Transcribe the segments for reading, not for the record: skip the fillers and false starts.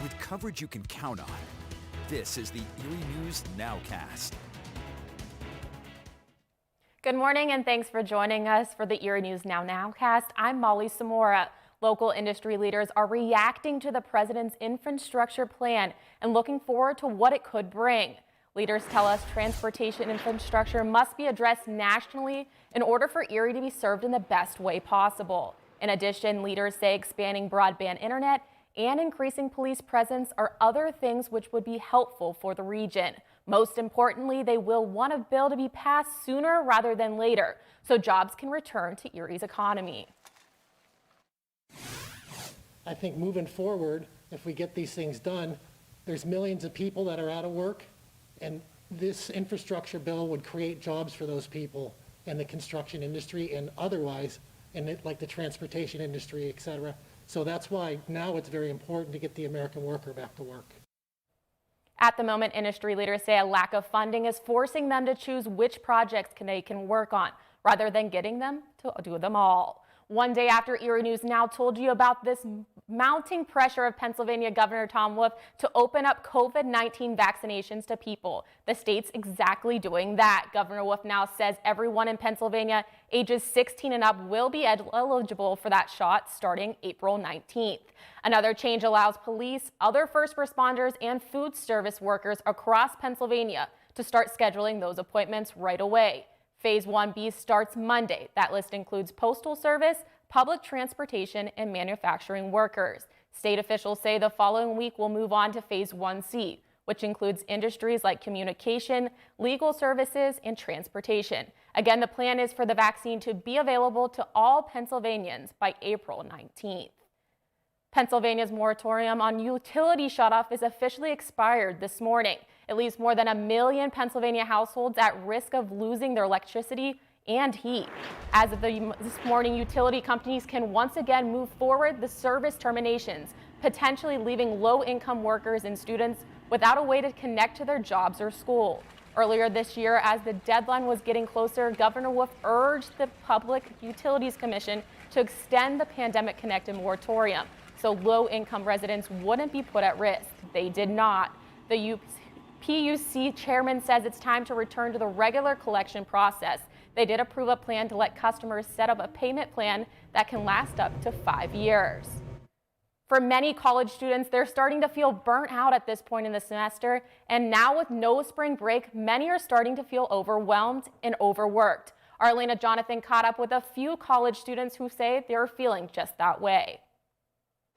with coverage you can count on. This is the Erie News NOWCAST. Good morning and thanks for joining us for the Erie News NOWCAST. I'm Molly Samora. Local industry leaders are reacting to the president's infrastructure plan and looking forward to what it could bring. Leaders tell us transportation infrastructure must be addressed nationally in order for Erie to be served in the best way possible. In addition, leaders say expanding broadband internet and increasing police presence are other things which would be helpful for the region. Most importantly, they will want a bill to be passed sooner rather than later so jobs can return to Erie's economy. I think moving forward, if we get these things done, there's millions of people that are out of work, and this infrastructure bill would create jobs for those people in the construction industry and otherwise, like the transportation industry, et cetera. So that's why now it's very important to get the American worker back to work. At the moment, industry leaders say a lack of funding is forcing them to choose which projects they can work on, rather than getting them to do them all. One day after Erie News Now told you about this mounting pressure of Pennsylvania Governor Tom Wolf to open up COVID-19 vaccinations to people, the state's exactly doing that. Governor Wolf now says everyone in Pennsylvania ages 16 and up will be eligible for that shot starting April 19th. Another change allows police, other first responders, and food service workers across Pennsylvania to start scheduling those appointments right away. Phase 1B starts Monday. That list includes postal service, public transportation, and manufacturing workers. State officials say the following week will move on to Phase 1C, which includes industries like communication, legal services, and transportation. Again, the plan is for the vaccine to be available to all Pennsylvanians by April 19th. Pennsylvania's moratorium on utility shutoff is officially expired this morning. It leaves more than 1 million Pennsylvania households at risk of losing their electricity and heat. As of this morning, utility companies can once again move forward the service terminations, potentially leaving low-income workers and students without a way to connect to their jobs or school. Earlier this year, as the deadline was getting closer, Governor Wolf urged the Public Utilities Commission to extend the pandemic-connected moratorium so low-income residents wouldn't be put at risk. They did not. The PUC chairman says it's time to return to the regular collection process. They did approve a plan to let customers set up a payment plan that can last up to 5 years. For many college students, they're starting to feel burnt out at this point in the semester, and now with no spring break, many are starting to feel overwhelmed and overworked. Our Elena Jonathan caught up with a few college students who say they're feeling just that way.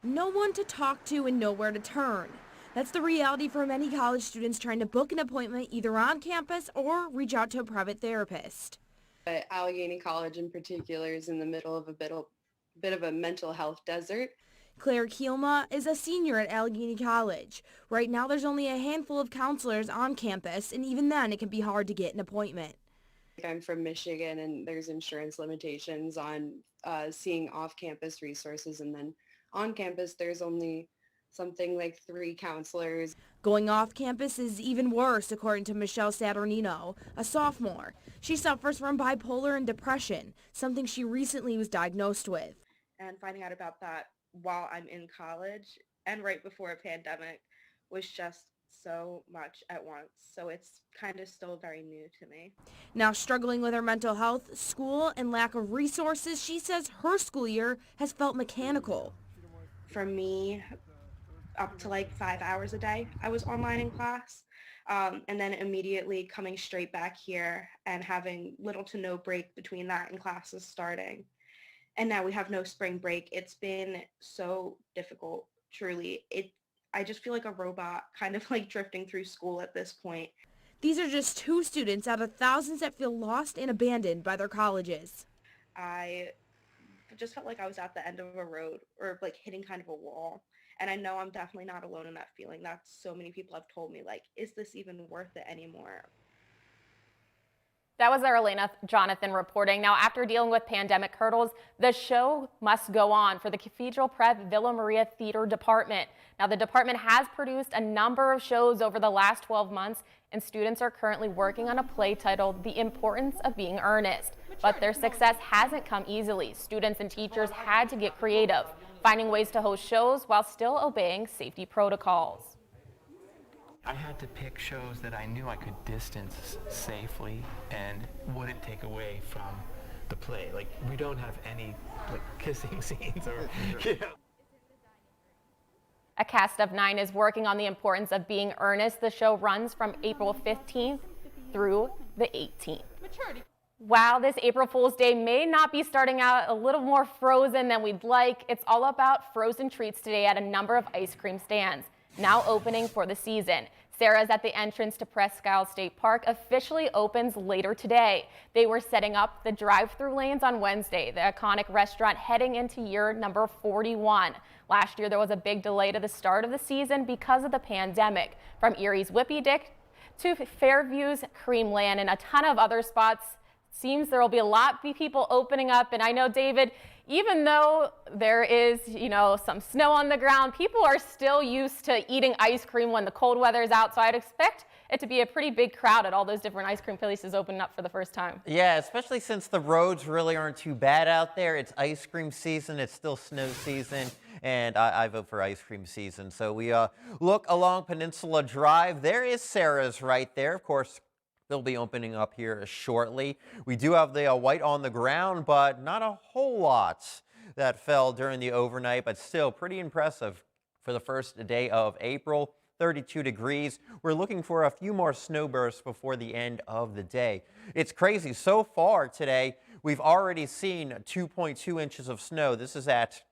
No one to talk to and nowhere to turn. That's the reality for many college students trying to book an appointment either on campus or reach out to a private therapist. But Allegheny College in particular is in the middle of a bit of a mental health desert. Claire Kielma is a senior at Allegheny College. Right now there's only a handful of counselors on campus, and even then it can be hard to get an appointment. I'm from Michigan, and there's insurance limitations on seeing off-campus resources, and then on campus there's only something like 3 counselors. Going off campus is even worse, according to Michelle Saturnino, a sophomore. She suffers from bipolar and depression, something she recently was diagnosed with. And finding out about that while I'm in college and right before a pandemic was just so much at once. So it's kind of still very new to me. Now struggling with her mental health, school, and lack of resources, she says her school year has felt mechanical. For me, up to like 5 hours a day, I was online in class. And then immediately coming straight back here and having little to no break between that and classes starting. And now we have no spring break. It's been so difficult, truly. I just feel like a robot, kind of like drifting through school at this point. These are just 2 students out of thousands that feel lost and abandoned by their colleges. I just felt like I was at the end of a road or like hitting kind of a wall. And I know I'm definitely not alone in that feeling. That's so many people have told me, like, is this even worth it anymore? That was our Elena Jonathan reporting. Now, after dealing with pandemic hurdles, the show must go on for the Cathedral Prep Villa Maria Theater Department. Now, the department has produced a number of shows over the last 12 months, and students are currently working on a play titled The Importance of Being Earnest. But their success hasn't come easily. Students and teachers had to get creative, finding ways to host shows while still obeying safety protocols. I had to pick shows that I knew I could distance safely and wouldn't take away from the play. Like, we don't have any kissing scenes or, A cast of 9 is working on the importance of being earnest. The show runs from April 15th through the 18th. While this April Fool's Day may not be starting out a little more frozen than we'd like, it's all about frozen treats today at a number of ice cream stands, now opening for the season. Sarah's at the entrance to Presque Isle State Park officially opens later today. They were setting up the drive-through lanes on Wednesday, the iconic restaurant heading into year number 41. Last year, there was a big delay to the start of the season because of the pandemic. From Erie's Whippy Dick to Fairview's Creamland and a ton of other spots, seems there will be a lot of people opening up. And I know, David, even though there is, some snow on the ground, people are still used to eating ice cream when the cold weather is out. So I'd expect it to be a pretty big crowd at all those different ice cream places opening up for the first time. Yeah, especially since the roads really aren't too bad out there. It's ice cream season. It's still snow season. And I vote for ice cream season. So we look along Peninsula Drive. There is Sarah's right there. Of course, they'll be opening up here shortly. We do have the white on the ground, but not a whole lot that fell during the overnight, but still pretty impressive for the first day of April. 32 degrees. We're looking for a few more snow bursts before the end of the day. It's crazy. So far today, we've already seen 2.2 inches of snow. This is at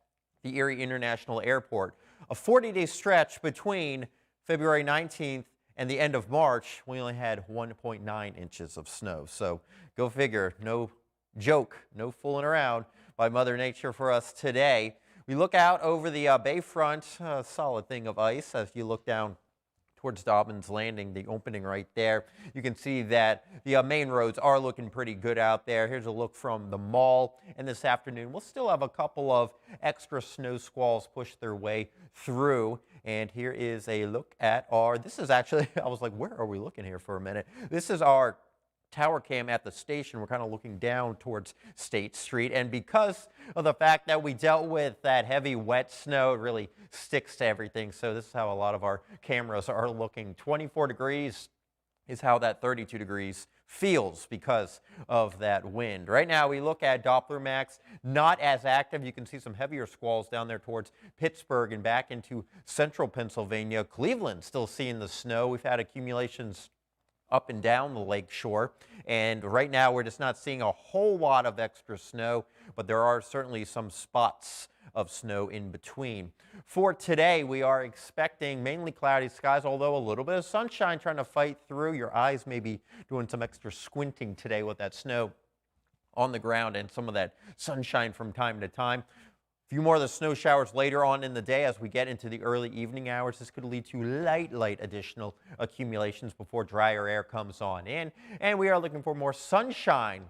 the Erie International Airport. A 40-day stretch between February 19th and the end of March, we only had 1.9 inches of snow. So go figure, no joke, no fooling around by Mother Nature for us today. We look out over the bayfront, solid thing of ice. As you look down towards Dobbins Landing, the opening right there, you can see that the main roads are looking pretty good out there. Here's a look from the mall. And this afternoon, we'll still have a couple of extra snow squalls push their way through. And here is a look at this is actually, I was like, where are we looking here for a minute? This is our tower cam at the station. We're kind of looking down towards State Street. And because of the fact that we dealt with that heavy wet snow, it really sticks to everything. So this is how a lot of our cameras are looking. 24 degrees is how that 32 degrees feels because of that wind. Right now we look at Doppler Max, not as active. You can see some heavier squalls down there towards Pittsburgh and back into central Pennsylvania. Cleveland still seeing the snow. We've had accumulations up and down the lake shore, and right now we're just not seeing a whole lot of extra snow, but there are certainly some spots of snow in between. For today, we are expecting mainly cloudy skies, although a little bit of sunshine trying to fight through. Your eyes may be doing some extra squinting today with that snow on the ground and some of that sunshine from time to time. A few more of the snow showers later on in the day as we get into the early evening hours. This could lead to light additional accumulations before drier air comes on in. And we are looking for more sunshine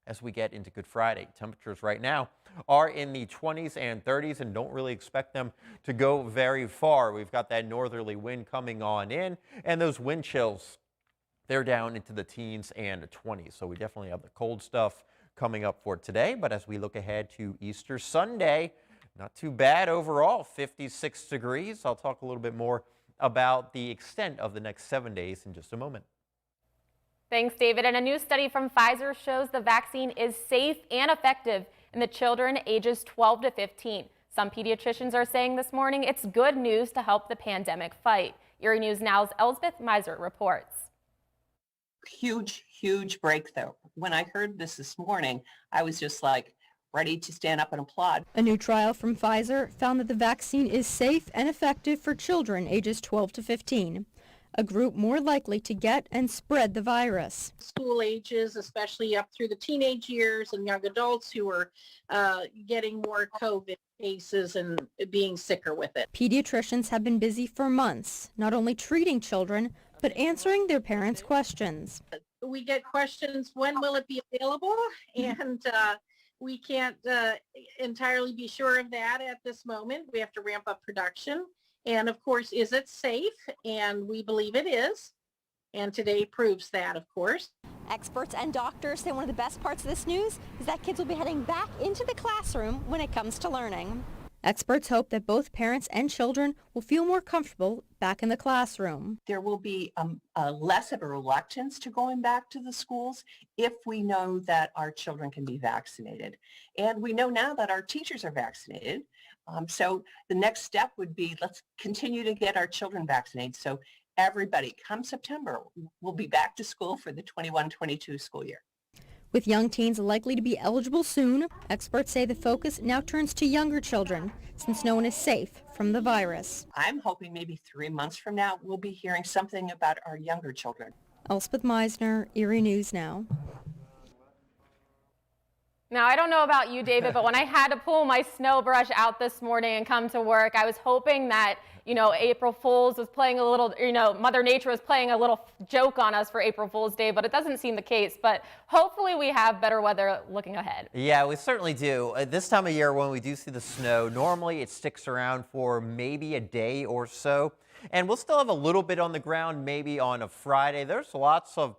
as we get into Good Friday. Temperatures right now are in the 20s and 30s and don't really expect them to go very far. We've got that northerly wind coming on in, and those wind chills, they're down into the teens and 20s. So we definitely have the cold stuff coming up for today. But as we look ahead to Easter Sunday, not too bad overall, 56 degrees. I'll talk a little bit more about the extent of the next 7 days in just a moment. Thanks, David. And a new study from Pfizer shows the vaccine is safe and effective in the children ages 12 to 15. Some pediatricians are saying this morning it's good news to help the pandemic fight. Erie News Now's Elsbeth Miser reports. Huge breakthrough. When I heard this morning, I was just like ready to stand up and applaud. A new trial from Pfizer found that the vaccine is safe and effective for children ages 12 to 15, a group more likely to get and spread the virus. School ages, especially up through the teenage years, and young adults who are getting more COVID cases and being sicker with it. Pediatricians have been busy for months, not only treating children, but answering their parents' questions. We get questions, when will it be available? And we can't entirely be sure of that at this moment. We have to ramp up production. And of course, is it safe? And we believe it is. And today proves that, of course. Experts and doctors say one of the best parts of this news is that kids will be heading back into the classroom when it comes to learning. Experts hope that both parents and children will feel more comfortable back in the classroom. There will be less of a reluctance to going back to the schools if we know that our children can be vaccinated. And we know now that our teachers are vaccinated. So the next step would be, let's continue to get our children vaccinated. So everybody, come September, we'll be back to school for the 21-22 school year. With young teens likely to be eligible soon, experts say the focus now turns to younger children, since no one is safe from the virus. I'm hoping maybe 3 months from now, we'll be hearing something about our younger children. Elspeth Meisner, Erie News Now. Now, I don't know about you, David, but when I had to pull my snow brush out this morning and come to work, I was hoping that, April Fool's was playing a little, Mother Nature was playing a little joke on us for April Fool's Day, but it doesn't seem the case. But hopefully we have better weather looking ahead. Yeah, we certainly do. This time of year when we do see the snow, normally it sticks around for maybe a day or so. And we'll still have a little bit on the ground maybe on a Friday. There's lots of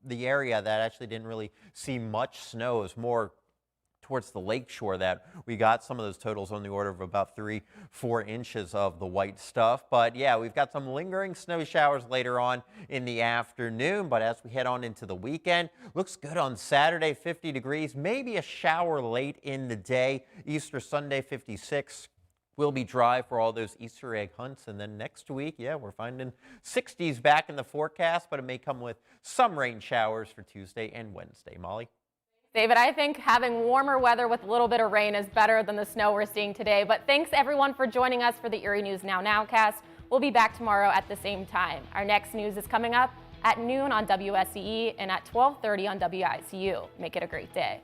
the area that actually didn't really see much snow. It was more towards the lake shore that we got some of those totals on the order of about 3-4 inches of the white stuff. But yeah, we've got some lingering snow showers later on in the afternoon. But as we head on into the weekend, looks good on Saturday, 50 degrees, maybe a shower late in the day. Easter Sunday, 56. Will be dry for all those Easter egg hunts. And then next week, yeah, we're finding 60s back in the forecast, but it may come with some rain showers for Tuesday and Wednesday. Molly? David, I think having warmer weather with a little bit of rain is better than the snow we're seeing today. But thanks everyone for joining us for the Erie News Nowcast. We'll be back tomorrow at the same time. Our next news is coming up at noon on WSCE and at 12:30 on WICU. Make it a great day.